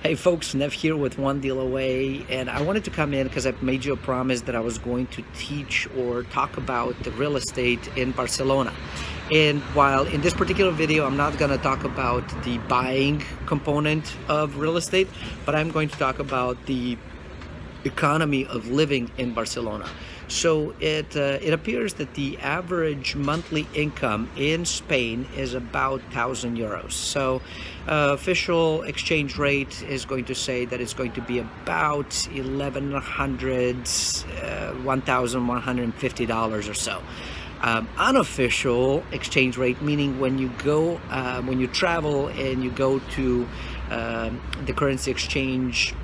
Hey folks, Nev here with One Deal Away, and I wanted to come in because I've made you a promise that I was going to teach or talk about the real estate in Barcelona. And while in this particular video I'm not going to talk about the buying component of real estate, but I'm going to talk about the economy of living in Barcelona. So it appears that the average monthly income in Spain is about 1,000 euros. So official exchange rate is going to say that it's going to be about 1,100, $1,150 or so. Unofficial exchange rate, meaning when you go, when you travel and you go to the currency exchange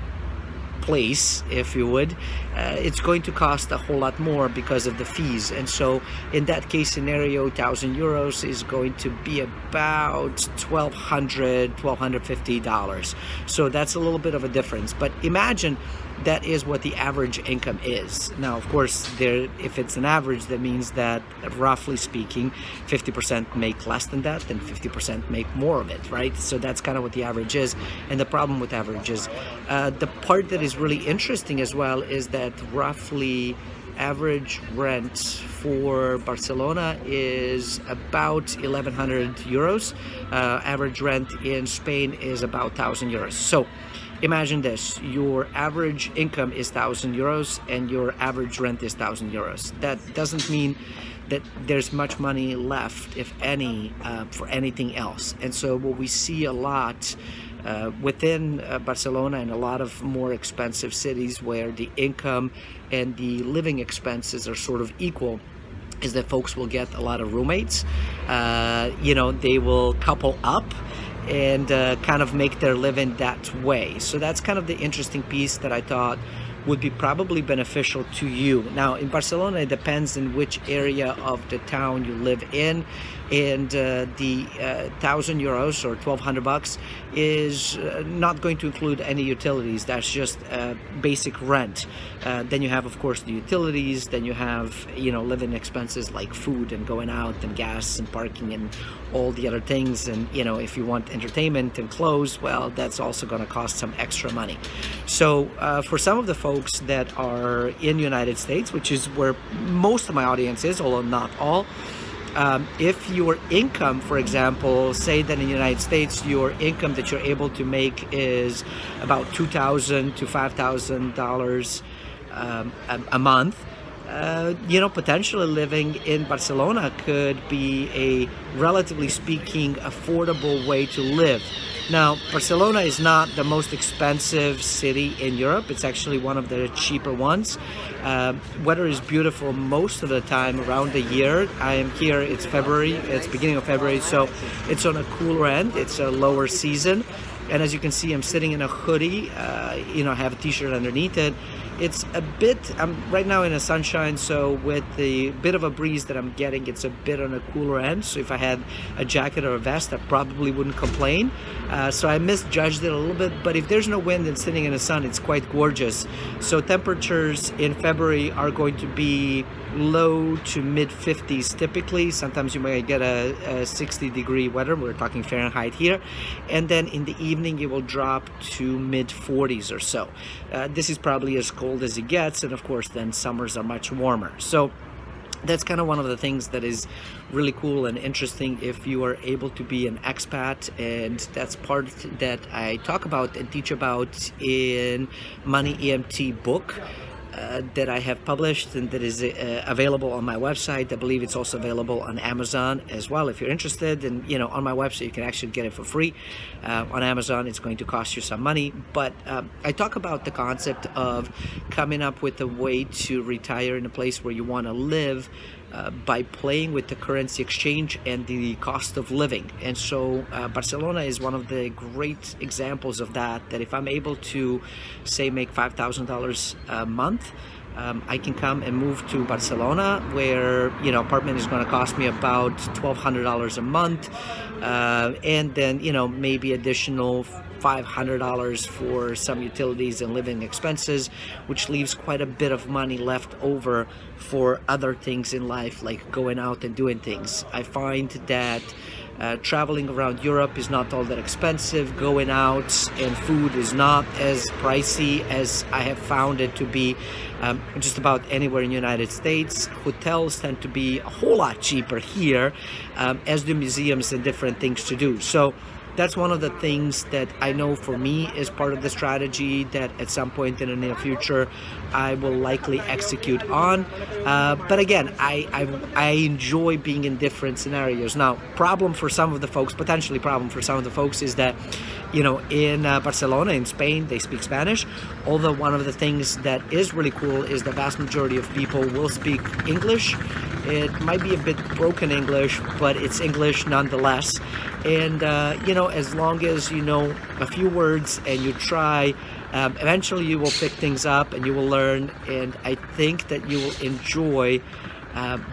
place, if you would, it's going to cost a whole lot more because of the fees. And so in that case scenario, 1,000 euros is going to be about $1,250. So that's a little bit of a difference, but imagine that is what the average income is. Now, of course, if it's an average, that means that roughly speaking 50% make less than that and 50% make more of it, right? So that's kind of what the average is. And the problem with averages, the part that is really interesting as well is that roughly average rent for Barcelona is about 1,100 euros. Average rent in Spain is about 1,000 euros. So imagine this, your average income is 1,000 euros and your average rent is 1,000 euros. That doesn't mean that there's much money left, if any, for anything else. And so what we see a lot within Barcelona and a lot of more expensive cities where the income and the living expenses are sort of equal is that folks will get a lot of roommates. They will couple up and kind of make their living that way. So that's kind of the interesting piece that I thought would be probably beneficial to you. Now, in Barcelona, it depends in which area of the town you live in, and the 1,000 euros or 1,200 bucks is not going to include any utilities. That's just basic rent. Then you have, of course, the utilities. Then you have, living expenses like food and going out and gas and parking and all the other things. And if you want entertainment and clothes, well, that's also going to cost some extra money. So for some of the folks that are in the United States, which is where most of my audience is, although not all, if your income, for example, say that in the United States, your income that you're able to make is about $2,000 to $5,000 a month, potentially living in Barcelona could be a, relatively speaking, affordable way to live. Now, Barcelona is not the most expensive city in Europe. It's actually one of the cheaper ones. Weather is beautiful most of the time around the year. I am here, it's February, it's beginning of February, so it's on a cooler end. It's a lower season. And as you can see, I'm sitting in a hoodie. I have a t-shirt underneath it. It's a bit, I'm right now in the sunshine, so with the bit of a breeze that I'm getting, it's a bit on a cooler end. So if I had a jacket or a vest, I probably wouldn't complain. So I misjudged it a little bit, but if there's no wind and sitting in the sun, it's quite gorgeous. So temperatures in February are going to be low to mid 50s typically. Sometimes you might get a 60-degree weather. We're talking Fahrenheit here. And then in the evening, it will drop to mid 40s or so. This is probably as cold as it gets. And of course, then summers are much warmer. So that's kind of one of the things that is really cool and interesting if you are able to be an expat, and that's part that I talk about and teach about in Money EMT book that I have published and that is available on my website. I believe it's also available on Amazon as well if you're interested. And on my website you can actually get it for free. On Amazon it's going to cost you some money, but I talk about the concept of coming up with a way to retire in a place where you want to live by playing with the currency exchange and the cost of living. And so Barcelona is one of the great examples of that if I'm able to, say, make $5,000 a month, I can come and move to Barcelona, where apartment is going to cost me about $1,200 a month, and then maybe additional $500 for some utilities and living expenses, which leaves quite a bit of money left over for other things in life, like going out and doing things. I find that Traveling around Europe is not all that expensive. Going out and food is not as pricey as I have found it to be just about anywhere in the United States. Hotels tend to be a whole lot cheaper here, as do museums and different things to do. So that's one of the things that I know for me is part of the strategy that at some point in the near future I will likely execute on. But again, I enjoy being in different scenarios. Now, potentially problem for some of the folks is that, in Barcelona, in Spain, they speak Spanish. Although one of the things that is really cool is the vast majority of people will speak English. It might be a bit broken English, but it's English nonetheless. And, as long as you know a few words and you try, eventually you will pick things up and you will learn. And I think that you will enjoy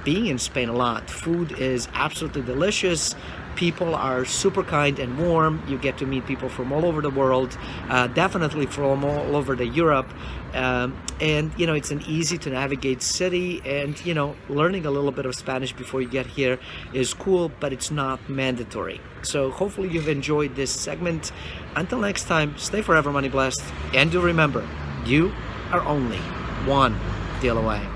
being in Spain a lot. Food is absolutely delicious. People are super kind and warm. You get to meet people from all over the world, definitely from all over the Europe. And, it's an easy to navigate city, and, learning a little bit of Spanish before you get here is cool, but it's not mandatory. So hopefully you've enjoyed this segment. Until next time, stay forever money blessed. And do remember, you are only one deal away.